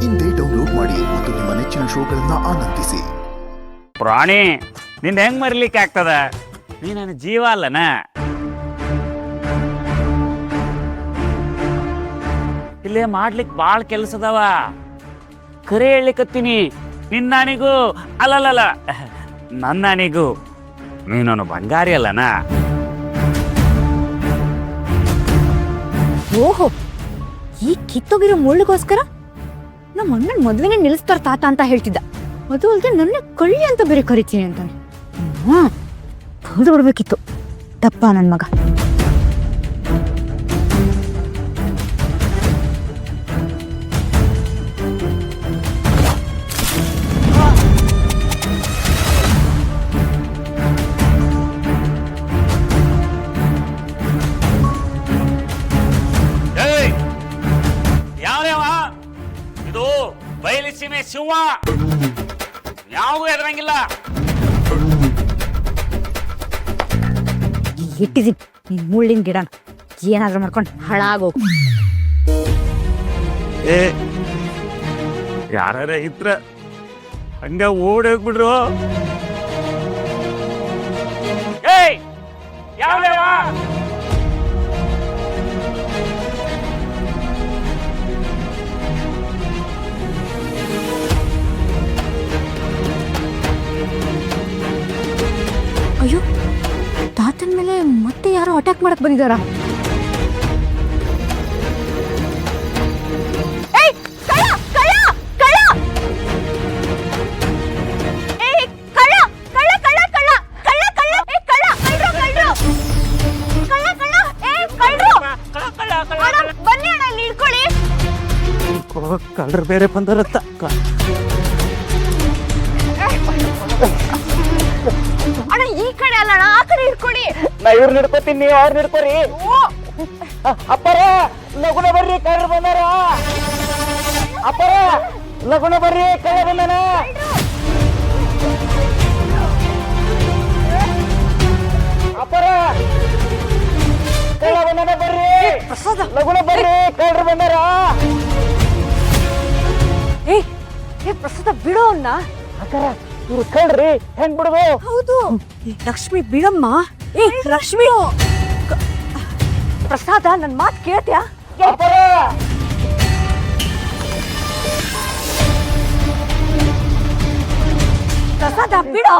ಇಂದೇ ಡೌನ್ಲೋಡ್ ಮಾಡಿ ಮತ್ತು ನಿಮ್ಮ ನೆಚ್ಚಿನ ಶೋಗಳನ್ನ ಆನಂದಿಸಿ. ಪ್ರಾಣಿ ನಿನ್ನ ಹೆಂಗ್ ಮರಿಲಿಕ್ಕೆ ಆಗ್ತದ? ನೀ ನನ್ನ ಜೀವ ಅಲ್ಲನ. ಇಲ್ಲೇ ಮಾಡ್ಲಿಕ್ಕೆ ಭಾಳ ಕೆಲಸದವ. ಕರೆ ಹೇಳಲಿಕ್ಕತ್ತೀನಿ, ನಿನ್ನಾನಿಗೂ ಅಲ್ಲಲ್ಲ ನನ್ನಾನಿಗೂ ನೀನು ಬಂಗಾರಿ ಅಲ್ಲನ. ಓಹೋ, ಈ ಕಿತ್ತೋಗಿರೋ ಮುಳ್ಳಿಗೋಸ್ಕರ ನಮ್ಮ ಅಣ್ಣನ ಮದ್ವೆನೇ ನಿಲ್ಲಿಸ್ತಾರ ತಾತ ಅಂತ ಹೇಳ್ತಿದ್ದ. ಅದು ಅಲ್ಲದೆ ನನ್ನ ಕಳ್ಳಿ ಅಂತ ಬೇರೆ ಕರಿತೀನಿ ಅಂತಾನೆ. ಹೊಲ್ದು ಬಿಡ್ಬೇಕಿತ್ತು ತಪ್ಪ ನನ್ನ ಮಗ. ಇದು ಬಯಲಿಸೀಮೆ ಶಿವ, ಯಾವಾಗೂ ಎದುರಂಗಿಲ್ಲ. ಇಟ್ಟಿದ್ದೀನಿ ನಿನ್ ಮುಳ್ಳಿನ ಗಿಡನ, ಏನಾದ್ರೂ ಮಾಡ್ಕೊಂಡು ಹಾಳಾಗೋಗು. ಯಾರ ಇದ್ರ ಹಂಗ ಓಡಿ ಹೋಗ್ಬಿಡ್ರು. ಏಯ್ ಯಾವ ಅಯ್ಯೋ, ತಾತನ ಮೇಲೆ ಮತ್ತೆ ಯಾರೋ ಅಟ್ಯಾಕ್ ಮಾಡಕ್ ಬಂದಿದಾರ. ಕಳ್ರ ಬೇರೆ ಬಂದರತ್ತ. ಅಣ್ಣ ಈ ಕಡೆ ಅಲ್ಲ, ಆ ಕಡೆ ಹಿಡ್ಕೊಳ್ಳಿ. ನಾ ಇವ್ರು ಹಿಡ್ಕೋತೀನಿ, ನೀವು ಅವ್ರು ಹಿಡ್ಕೋರಿ. ಅಪ್ಪರ ಲಗುನ ಬರ್ರಿ, ಕಳ್ರ ಬಂದಾರ. ಅಪ್ಪರ ಲಗುನ ಬರ್ರಿ, ಕಳ್ಳ ಬಂದಾನ. ಅಪ್ಪರ ಕಳ್ಳ ಬಂದಾನ, ಬರ್ರಿ ಲಗುನ ಬರ್ರಿ, ಕಳ್ರ ಬಂದಾರ. ಏ ಪ್ರಸಾದ, ಬಿಡೋ ಅನ್ನ. ಅಕ್ಕರ ಇವ್ರು ಕಳ್ರಿ, ಹೆಂಗ್ ಬಿಡುದು? ಹೌದು, ಲಕ್ಷ್ಮಿ ಬಿಡಮ್ಮ. ಏ ಲಕ್ಷ್ಮಿ, ಪ್ರಸಾದ ನನ್ ಮಾತು ಕೇಳ್ತ್ಯಾ? ಪ್ರಸಾದ ಬಿಡೋ.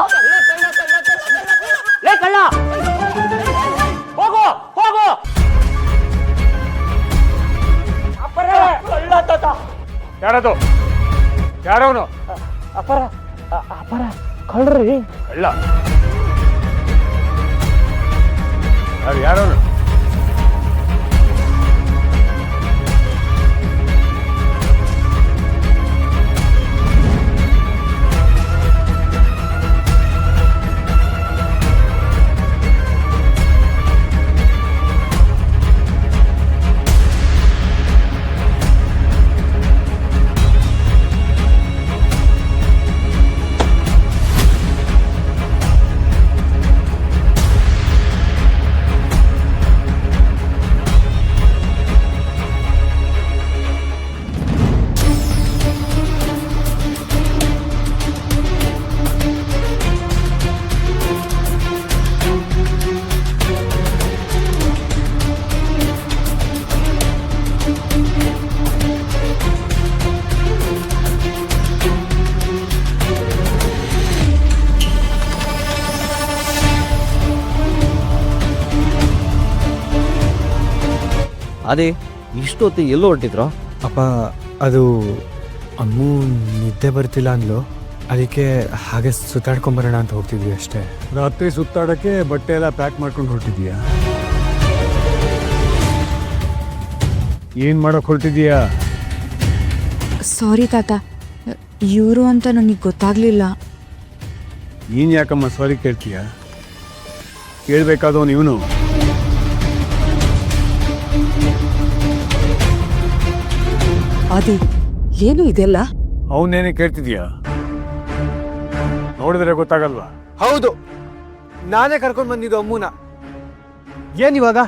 ಲೇ ಕಳ್ಳ, ಹೋಗು ಹೋಗು. ಅಪ್ಪರ ಕಳ್ಳ ತಾತ. ಯಾರದು? ಯಾರವನು? ಅಪ್ಪರ ಅಪ್ಪರ ಕಳ್ರಿ. ಕಳ್ಳ ಯಾರವನು? ಅದೇ ಇಷ್ಟೊತ್ತು ಎಲ್ಲೋ ಹೊರಟಿದ್ರು? ಅಪ್ಪ, ಅದು ಅಮ್ಮು ನಿದ್ದೆ ಬರ್ತಿಲ್ಲ ಅಂದ್ಲು, ಅದಕ್ಕೆ ಹಾಗೆ ಸುತ್ತಾಡ್ಕೊಂಬರೋಣ ಅಂತ ಹೋಗ್ತಿದ್ವಿ ಅಷ್ಟೇ. ರಾತ್ರಿ ಸುತ್ತಾಡಕ್ಕೆ ಬಟ್ಟೆ ಎಲ್ಲ ಪ್ಯಾಕ್ ಮಾಡ್ಕೊಂಡು ಹೊರಟಿದ್ಯಾ? ಏನ್ ಮಾಡಕ್ ಹೊರಟಿದ್ಯಾ? ಸಾರಿ ತಾತ, ಇವರು ಅಂತ ನನಗೆ ಗೊತ್ತಾಗ್ಲಿಲ್ಲ. ನೀನ್ ಯಾಕಮ್ಮ ಸಾರಿ ಕೇಳ್ತೀಯ? ಕೇಳ್ಬೇಕಾದವನು ಇವನು. ಅದೇ ಏನು ಇದೆಲ್ಲ? ಅವನೇನೆ ಕೇಳ್ತಿದ್ಯಾ? ನೋಡಿದ್ರೆ ಗೊತ್ತಾಗಲ್ವಾ? ಹೌದು, ನಾನೇ ಕರ್ಕೊಂಡು ಬಂದಿದ್ದು ಅಮ್ಮುನ. ಏನಿವಾಗ?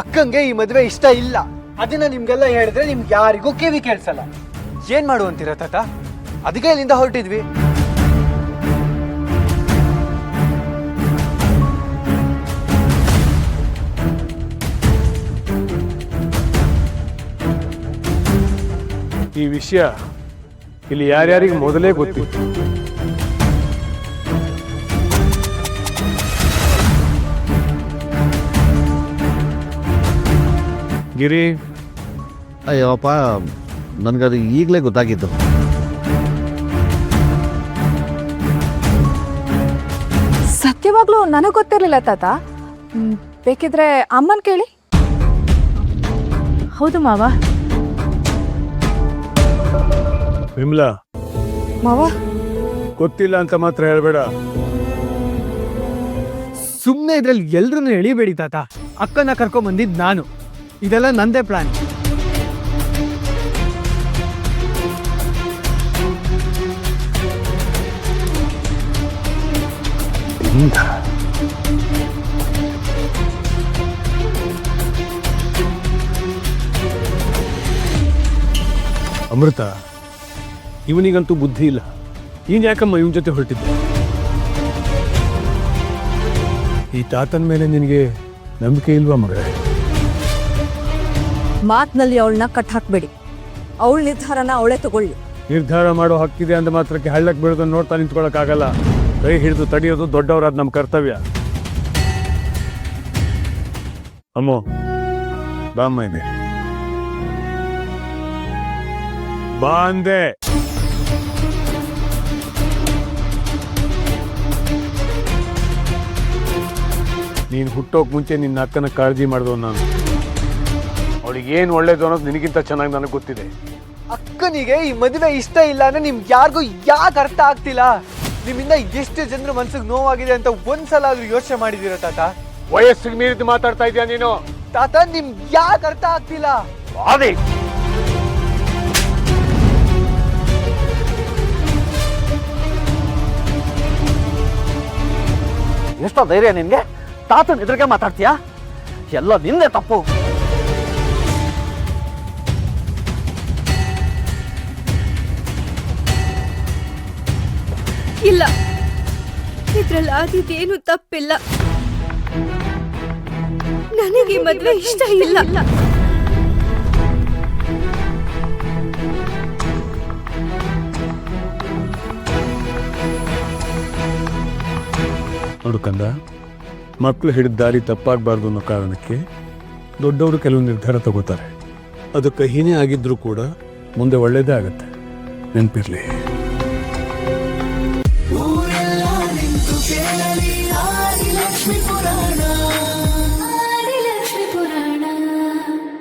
ಅಕ್ಕಂಗೆ ಈ ಮದುವೆ ಇಷ್ಟ ಇಲ್ಲ. ಅದನ್ನ ನಿಮ್ಗೆಲ್ಲ ಹೇಳಿದ್ರೆ ನಿಮ್ಗೆ ಯಾರಿಗೂ ಕಿವಿ ಕೇಳಿಸಲ್ಲ. ಏನ್ ಮಾಡುವಂತೀರ ತಾತ? ಅದಕ್ಕೆ ಇಲ್ಲಿಂದ ಹೊರಟಿದ್ವಿ. ಈ ವಿಷಯ ಇಲ್ಲಿ ಯಾರ್ಯಾರಿಗೆ ಮೊದಲೇ ಗೊತ್ತಿತ್ತು. ಗಿರಿ, ಅಯ್ಯೋಪ್ಪ ನನಗದು ಈಗಲೇ ಗೊತ್ತಾಗಿದ್ದು. ಸತ್ಯವಾಗ್ಲೂ ನನಗೆ ಗೊತ್ತಿರಲಿಲ್ಲ ತಾತ. ಬೇಕಿದ್ರೆ ಅಮ್ಮನ್ ಕೇಳಿ. ಹೌದು ಮಾವ. ವಿಮಲಾ, ಮಾವ, ಗೊತ್ತಿಲ್ಲ ಅಂತ ಮಾತ್ರ ಹೇಳ್ಬೇಡ. ಸುಮ್ಮನೆ ಇದ್ರಲ್ಲಿ ಎಲ್ರೂ ಎಳಿಬೇಡಿ ತಾತ. ಅಕ್ಕನ ಕರ್ಕೊಂಡ್ ಬಂದಿದ್ದು ನಾನು. ಇದೆಲ್ಲ ನಂದೇ ಪ್ಲಾನ್. ಅಮೃತ, ಇವನಿಗಂತೂ ಬುದ್ಧಿ ಇಲ್ಲ. ನೀನ್ ಯಾಕಮ್ಮ ಇವನ್ ಜೊತೆ ಹೊರಟಿದ್ದೆ? ಈ ತಾತನ ಮೇಲೆ ನಿನಗೆ ನಂಬಿಕೆ ಇಲ್ವಾ ಮಗಳೇ? ಮಾತಿನಲ್ಲಿ ಅವಳನ್ನ ಕಟ್ ಹಾಕ್ಬೇಡಿ. ಅವಳ ನಿರ್ಧಾರನ ಅವಳೇ ತಗೊಳ್ಳಿ. ನಿರ್ಧಾರ ಮಾಡೋ ಹಕ್ಕಿದೆ ಅಂದ ಮಾತ್ರಕ್ಕೆ ಹಳ್ಳಕ್ಕೆ ಬೀಳೋದನ್ನ ನೋಡ್ತಾ ನಿಂತ್ಕೊಳಕ್ಕಾಗಲ್ಲ. ಕೈ ಹಿಡಿದು ತಡೆಯೋದು ದೊಡ್ಡವರಾದ ನಮ್ಮ ಕರ್ತವ್ಯ. ಅಮ್ಮೋ, ಬಾಮ್ಮ ಇದೆ, ಬಾ ಅಂದೆ. ನೀನು ಹುಟ್ಟೋಕ್ ಮುಂಚೆ ನಿನ್ನ ಅಕ್ಕನ ಕಾಳಜಿ ಮಾಡಿದವ ನಾನು. ಅವಳಿಗೆ ಏನು ಒಳ್ಳೇದು ಅನ್ನೋದು ನಿನಗಿಂತ ಚೆನ್ನಾಗಿ ನನಗೆ ಗೊತ್ತಿದೆ. ಅಕ್ಕನಿಗೆ ಈ ಮದುವೆ ಇಷ್ಟ ಇಲ್ಲ ಅಂದ್ರೆ ನಿಮ್ಗೆ ಯಾರಿಗೂ ಯಾಕೆ ಅರ್ಥ ಆಗ್ತಿಲ್ಲ? ನಿಮ್ಮಿಂದ ಎಷ್ಟು ಜನರ ಮನ್ಸಿಗೆ ನೋವಾಗಿದೆ ಅಂತ ಒಂದ್ಸಲ ಆದ್ರೂ ಯೋಚನೆ ಮಾಡಿದೀರ ತಾತ? ವಯಸ್ಸಿಗೆ ಮೀರಿದ್ದು ಮಾತಾಡ್ತಾ ಇದೀಯ ನೀನು. ತಾತ, ನಿಮ್ಗೆ ಯಾಕೆ ಅರ್ಥ ಆಗ್ತಿಲ್ಲ? ಅದೇ ಎಷ್ಟೋ ಧೈರ್ಯ ನಿನ್ಗೆ? ತಾತನ ಎದುರಿಗೆ ಮಾತಾಡ್ತೀಯಾ? ಎಲ್ಲ ನಿಂದೆ ತಪ್ಪು. ಇಲ್ಲ, ಇದ್ರಲ್ಲಿ ಆದಿದ್ದೇನು ತಪ್ಪಿಲ್ಲ. ನನಗೆ ಮದ್ವೆ ಇಷ್ಟ ಇಲ್ಲ. ನೋಡು ಕಂದ, ಮಕ್ಕಳು ಹಿಡಿದ ದಾರಿ ತಪ್ಪಾಗಬಾರ್ದು ಅನ್ನೋ ಕಾರಣಕ್ಕೆ ದೊಡ್ಡವರು ಕೆಲವು ನಿರ್ಧಾರ ತಗೋತಾರೆ. ಅದು ಕಹಿನೇ ಆಗಿದ್ರೂ ಕೂಡ ಮುಂದೆ ಒಳ್ಳೇದೇ ಆಗತ್ತೆ. ನೆನಪಿರ್ಲಿ. ಊರೆಲ್ಲ ನಿಂತು ಕೇಳಲಿ ಆದಿಲಕ್ಷ್ಮಿ